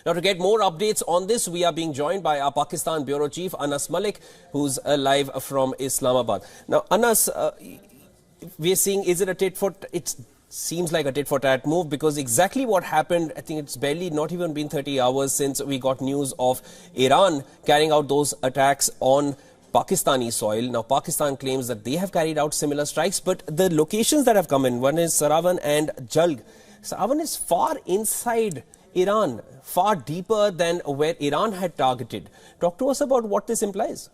Now, to get more updates on this, we are being joined by our Pakistan Bureau Chief, Anas Malik, who's live from Islamabad. Now, Anas, we are seeing, is it a tit-for-tat? It seems like a tit-for-tat move, because exactly what happened, I think it's barely not even been 30 hours since we got news of Iran carrying out those attacks on Pakistani soil. Now, Pakistan claims that they have carried out similar strikes, but the locations that have come in, one is Saravan and Jalg. Saravan is far inside Iran, far deeper than where Iran had targeted. Talk to us about what this implies.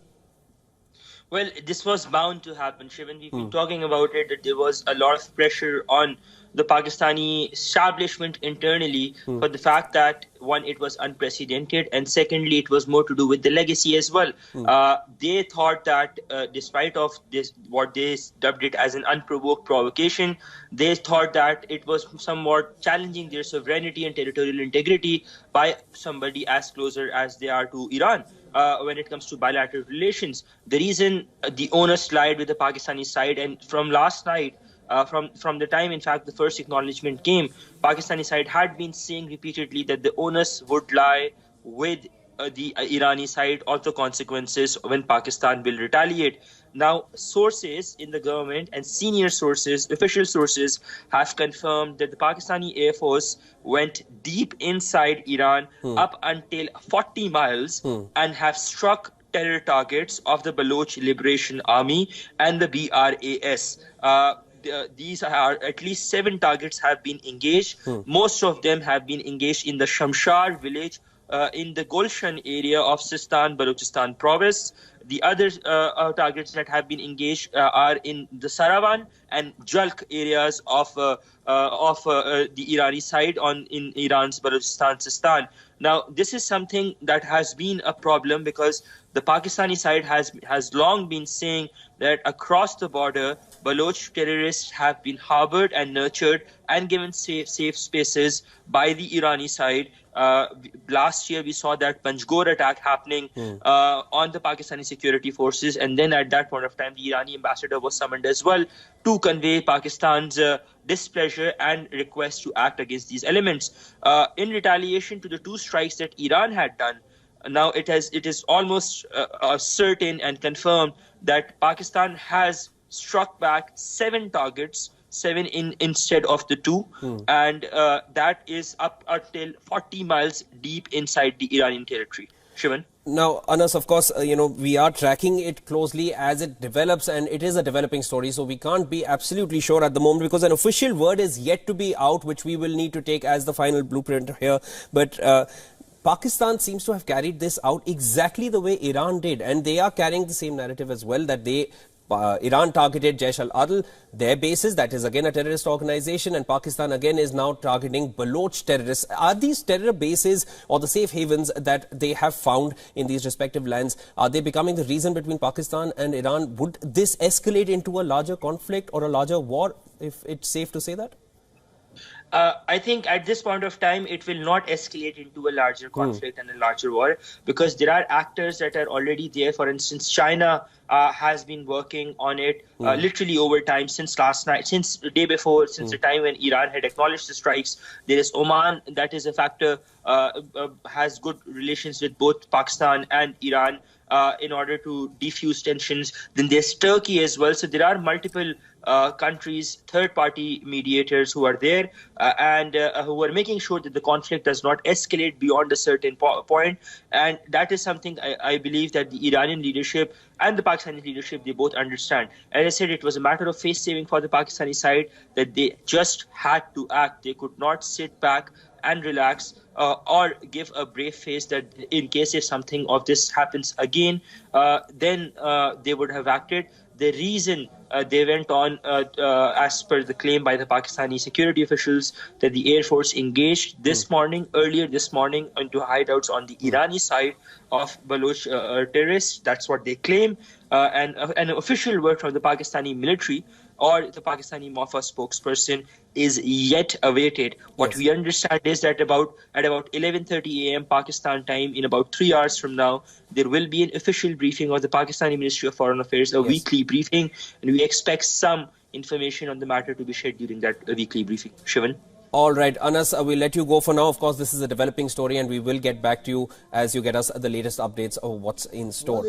Well, this was bound to happen, Shivan. We've been talking about it, that there was a lot of pressure on the Pakistani establishment internally for the fact that, one, it was unprecedented, and secondly, it was more to do with the legacy as well. They thought that despite of this, what they dubbed it as an unprovoked provocation, they thought that it was somewhat challenging their sovereignty and territorial integrity by somebody as closer as they are to Iran. When it comes to bilateral relations, the reason the onus lied with the Pakistani side, and from last night, from the time, in fact, the first acknowledgement came, Pakistani side had been saying repeatedly that the onus would lie with the Irani side of the consequences when Pakistan will retaliate. Now, sources in the government and senior sources, official sources, have confirmed that the Pakistani Air Force went deep inside Iran up until 40 miles and have struck terror targets of the Baloch Liberation Army and the BRAS. These are at least 7 targets have been engaged. Most of them have been engaged in the Shamshar village in the Gulshan area of Sistan, Balochistan province. The other targets that have been engaged are in the Saravan and Jalk areas of the Irani side in Iran's Balochistan, Sistan. Now, this is something that has been a problem, because the Pakistani side has long been saying that across the border, Baloch terrorists have been harbored and nurtured and given safe spaces by the Irani side. Last year, we saw that Panjgor attack happening on the Pakistani security forces, and then at that point of time, the Irani ambassador was summoned as well to convey Pakistan's displeasure and request to act against these elements. In retaliation to the 2 strikes that Iran had done, now it is almost certain and confirmed that Pakistan has struck back 7 targets, 7 instead of the 2, and that is up until 40 miles deep inside the Iranian territory. Shivan? Now, Anas, of course, we are tracking it closely as it develops, and it is a developing story, so we can't be absolutely sure at the moment, because an official word is yet to be out, which we will need to take as the final blueprint here. But Pakistan seems to have carried this out exactly the way Iran did, and they are carrying the same narrative as well, that Iran targeted Jaish al-Adl, their bases, that is again a terrorist organization, and Pakistan again is now targeting Baloch terrorists. Are these terror bases or the safe havens that they have found in these respective lands, are they becoming the reason between Pakistan and Iran? Would this escalate into a larger conflict or a larger war, if it's safe to say that? I think at this point of time, it will not escalate into a larger conflict and a larger war, because there are actors that are already there. For instance, China has been working on it literally over time, since last night, since the day before, since the time when Iran had acknowledged the strikes. There is Oman, that is a factor, has good relations with both Pakistan and Iran in order to defuse tensions. Then there's Turkey as well. So there are multiple countries, third-party mediators who are there and who are making sure that the conflict does not escalate beyond a certain point. And that is something I believe that the Iranian leadership and the Pakistani leadership, they both understand. As I said, it was a matter of face-saving for the Pakistani side, that they just had to act. They could not sit back and relax or give a brave face that in case if something of this happens again, then they would have acted. The reason they went on, as per the claim by the Pakistani security officials, that the Air Force engaged earlier this morning, into hideouts on the Irani side of Baloch terrorists. That's what they claim. And an official word from the Pakistani military or the Pakistani MOFA spokesperson is yet awaited. What we understand is that at about 11:30 a.m. Pakistan time, in about 3 hours from now, there will be an official briefing of the Pakistani Ministry of Foreign Affairs, a weekly briefing, and we expect some information on the matter to be shared during that weekly briefing. Shivan? All right, Anas, we'll let you go for now. Of course, this is a developing story, and we will get back to you as you get us the latest updates of what's in store.